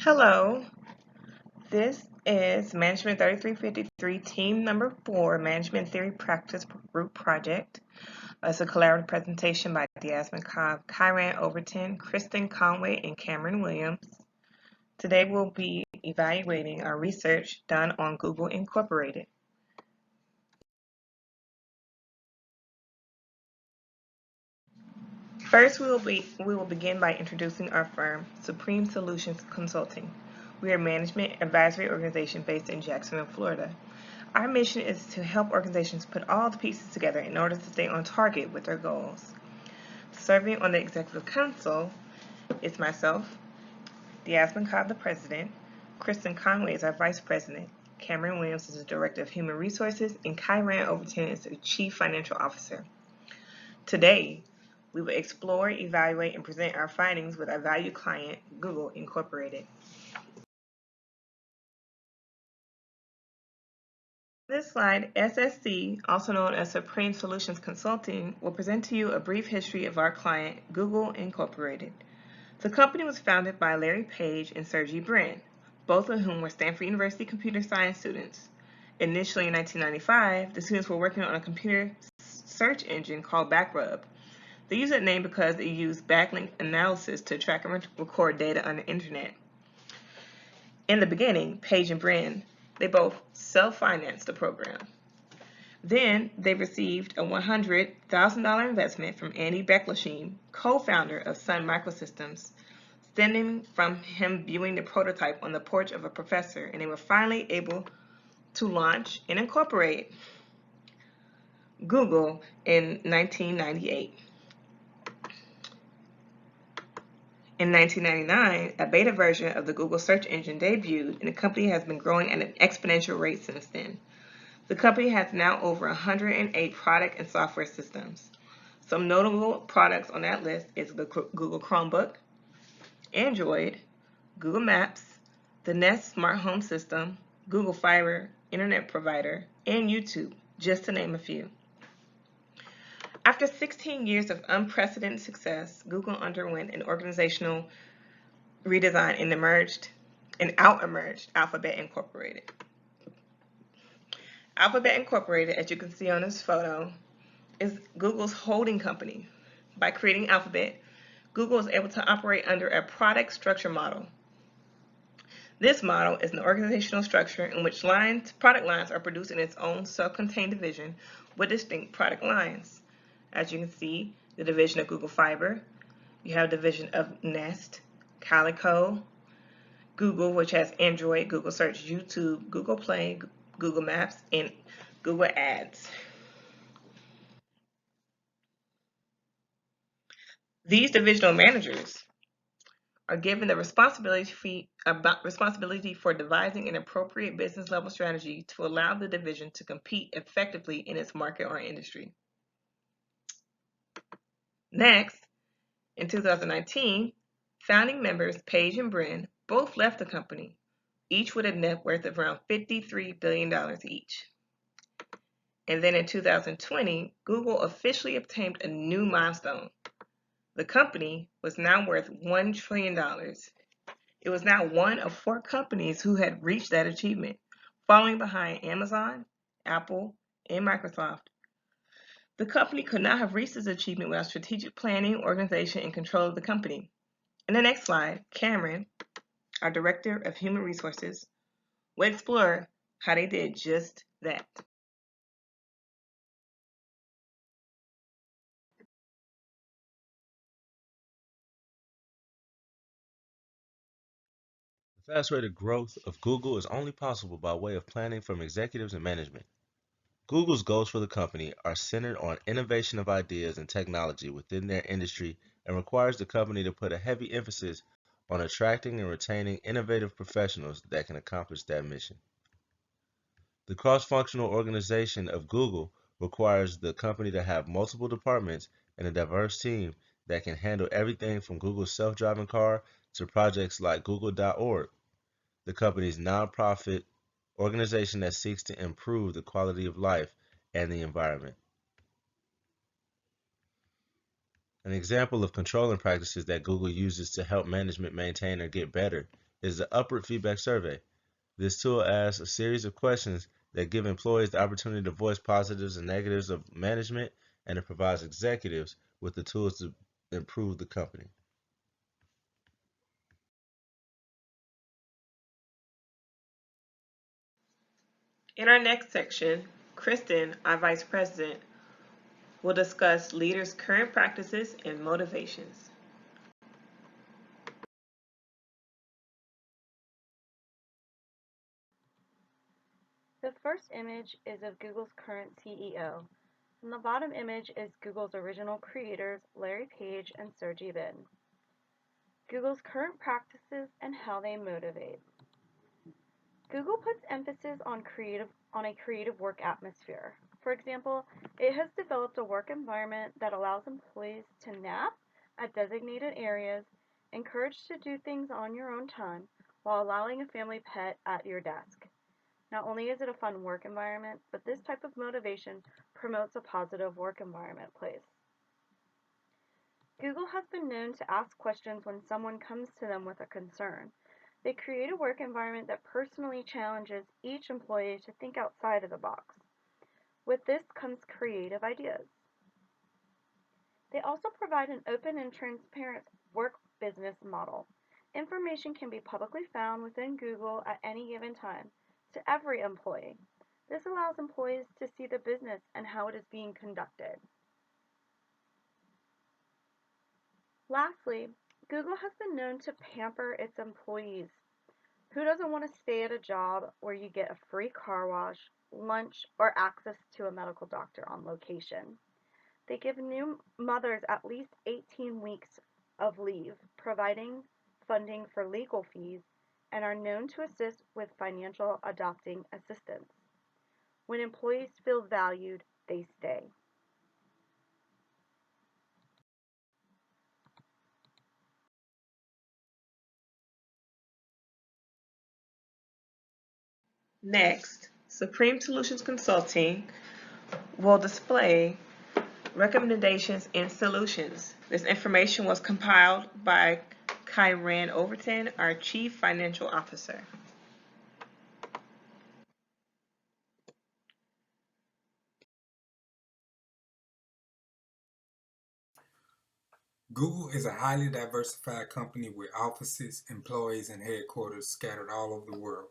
Hello, this is Management 3353 Team Number 4 Management Theory Practice Group Project. It's a collaborative presentation by Diasmin Cobb, Kyran Overton, Kristen Conway, and Cameron Williams. Today we'll be evaluating our research done on Google Incorporated. First, we will begin by introducing our firm, Supreme Solutions Consulting. We are a management advisory organization based in Jacksonville, Florida. Our mission is to help organizations put all the pieces together in order to stay on target with their goals. Serving on the Executive Council is myself, Diasmin Cobb, the President, Kristen Conway is our Vice President, Cameron Williams is the Director of Human Resources, and Kyran Overton is the Chief Financial Officer. Today, we will explore, evaluate, and present our findings with our valued client, Google Incorporated. This slide, SSC, also known as Supreme Solutions Consulting, will present to you a brief history of our client, Google Incorporated. The company was founded by Larry Page and Sergey Brin, both of whom were Stanford University computer science students. Initially in 1995, the students were working on a computer search engine called Backrub. They used that name because it used backlink analysis to track and record data on the internet. In the beginning, Page and Brin, they both self-financed the program. Then they received a $100,000 investment from Andy Bechtolsheim, co-founder of Sun Microsystems, stemming from him viewing the prototype on the porch of a professor, and they were finally able to launch and incorporate Google in 1998. In 1999, a beta version of the Google search engine debuted, and the company has been growing at an exponential rate since then. The company has now over 108 product and software systems. Some notable products on that list is the Google Chromebook, Android, Google Maps, the Nest Smart Home System, Google Fiber Internet Provider, and YouTube, just to name a few. After 16 years of unprecedented success, Google underwent an organizational redesign and out-emerged Alphabet Incorporated. Alphabet Incorporated, as you can see on this photo, is Google's holding company. By creating Alphabet, Google is able to operate under a product structure model. This model is an organizational structure in which product lines are produced in its own self-contained division with distinct product lines. As you can see, the division of Google Fiber, you have a division of Nest, Calico, Google, which has Android, Google Search, YouTube, Google Play, Google Maps, and Google Ads. These divisional managers are given the responsibility for devising an appropriate business level strategy to allow the division to compete effectively in its market or industry. Next, in 2019, founding members Page and Brin both left the company, each with a net worth of around $53 billion each. And then in 2020, Google officially obtained a new milestone. The company was now worth $1 trillion. It was now one of 4 companies who had reached that achievement, falling behind Amazon, Apple, and Microsoft. The company could not have reached this achievement without strategic planning, organization, and control of the company. In the next slide, Cameron, our Director of Human Resources, will explore how they did just that. The fast-rated growth of Google is only possible by way of planning from executives and management. Google's goals for the company are centered on innovation of ideas and technology within their industry and requires the company to put a heavy emphasis on attracting and retaining innovative professionals that can accomplish that mission. The cross-functional organization of Google requires the company to have multiple departments and a diverse team that can handle everything from Google's self-driving car to projects like Google.org, the company's nonprofit organization that seeks to improve the quality of life and the environment. An example of controlling practices that Google uses to help management maintain or get better is the Upward Feedback Survey. This tool asks a series of questions that give employees the opportunity to voice positives and negatives of management, and it provides executives with the tools to improve the company. In our next section, Kristen, our Vice President, will discuss leaders' current practices and motivations. The first image is of Google's current CEO, and the bottom image is Google's original creators, Larry Page and Sergey Brin. Google's current practices and how they motivate. Google puts emphasis on a creative work atmosphere. For example, it has developed a work environment that allows employees to nap at designated areas, encouraged to do things on your own time, while allowing a family pet at your desk. Not only is it a fun work environment, but this type of motivation promotes a positive work environment place. Google has been known to ask questions when someone comes to them with a concern. They create a work environment that personally challenges each employee to think outside of the box. With this comes creative ideas. They also provide an open and transparent work business model. Information can be publicly found within Google at any given time to every employee. This allows employees to see the business and how it is being conducted. Lastly, Google has been known to pamper its employees. Who doesn't want to stay at a job where you get a free car wash, lunch, or access to a medical doctor on location? They give new mothers at least 18 weeks of leave, providing funding for legal fees, and are known to assist with financial adopting assistance. When employees feel valued, they stay. Next, Supreme Solutions Consulting will display recommendations and solutions. This information was compiled by Kyran Overton, our Chief Financial Officer. Google is a highly diversified company with offices, employees, and headquarters scattered all over the world.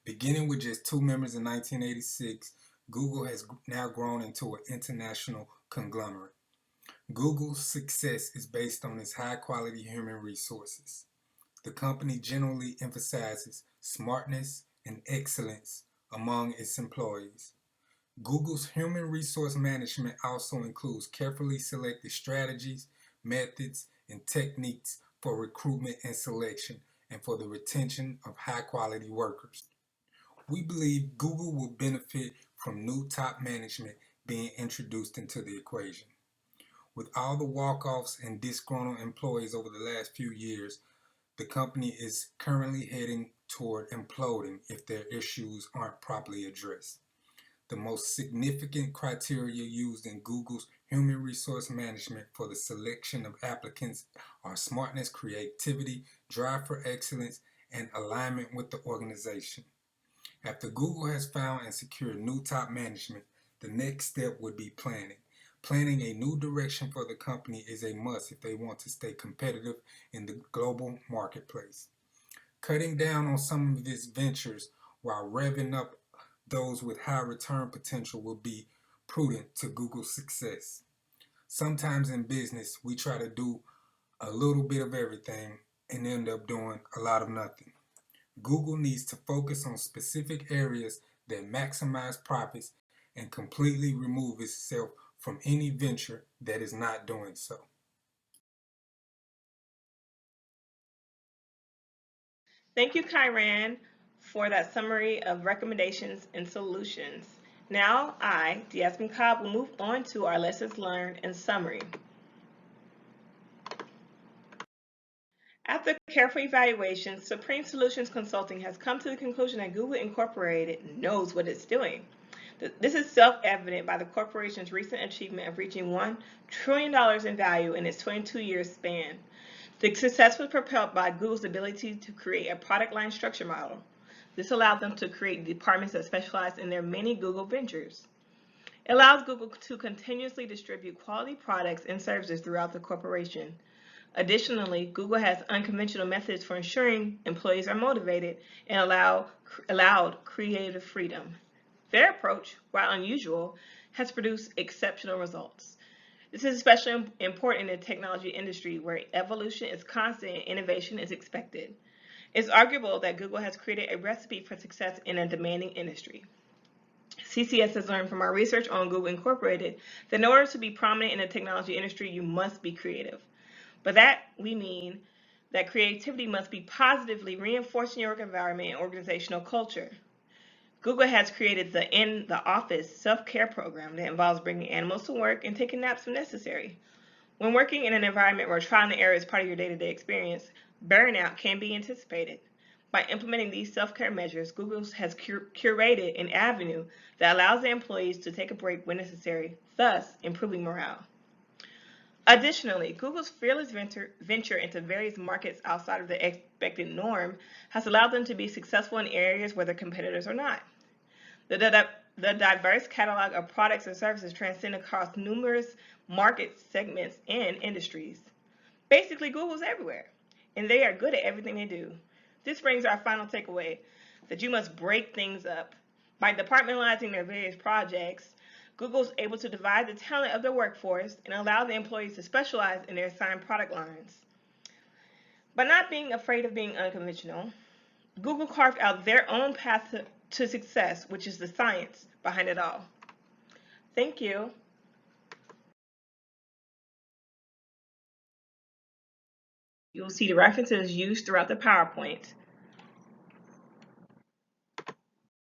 Beginning with just 2 members in 1986, Google has now grown into an international conglomerate. Google's success is based on its high-quality human resources. The company generally emphasizes smartness and excellence among its employees. Google's human resource management also includes carefully selected strategies, methods, and techniques for recruitment and selection, and for the retention of high-quality workers. We believe Google will benefit from new top management being introduced into the equation. With all the walk-offs and disgruntled employees over the last few years, the company is currently heading toward imploding if their issues aren't properly addressed. The most significant criteria used in Google's human resource management for the selection of applicants are smartness, creativity, drive for excellence, and alignment with the organization. After Google has found and secured new top management, the next step would be planning. Planning a new direction for the company is a must if they want to stay competitive in the global marketplace. Cutting down on some of its ventures while revving up those with high return potential will be prudent to Google's success. Sometimes in business, we try to do a little bit of everything and end up doing a lot of nothing. Google needs to focus on specific areas that maximize profits and completely remove itself from any venture that is not doing so. Thank you, Kyran, for that summary of recommendations and solutions. Now I, Diasmin Cobb, will move on to our lessons learned and summary. After careful evaluation, Supreme Solutions Consulting has come to the conclusion that Google Incorporated knows what it's doing. This is self-evident by the corporation's recent achievement of reaching $1 trillion in value in its 22-year span. The success was propelled by Google's ability to create a product line structure model. This allowed them to create departments that specialized in their many Google ventures. It allows Google to continuously distribute quality products and services throughout the corporation. Additionally, Google has unconventional methods for ensuring employees are motivated and allowed creative freedom. Their approach, while unusual, has produced exceptional results. This is especially important in the technology industry where evolution is constant and innovation is expected. It's arguable that Google has created a recipe for success in a demanding industry. CCS has learned from our research on Google Incorporated that in order to be prominent in the technology industry, you must be creative. By that, we mean that creativity must be positively reinforced in your work environment and organizational culture. Google has created the In the Office self-care program that involves bringing animals to work and taking naps when necessary. When working in an environment where trial and error is part of your day-to-day experience, burnout can be anticipated. By implementing these self-care measures, Google has curated an avenue that allows the employees to take a break when necessary, thus improving morale. Additionally, Google's fearless venture into various markets outside of the expected norm has allowed them to be successful in areas where their competitors are not. The diverse catalog of products and services transcend across numerous market segments and industries. Basically, Google's everywhere, and they are good at everything they do. This brings our final takeaway, that you must break things up. By departmentalizing their various projects, Google is able to divide the talent of their workforce and allow the employees to specialize in their assigned product lines. By not being afraid of being unconventional, Google carved out their own path to success, which is the science behind it all. Thank you. You'll see the references used throughout the PowerPoint.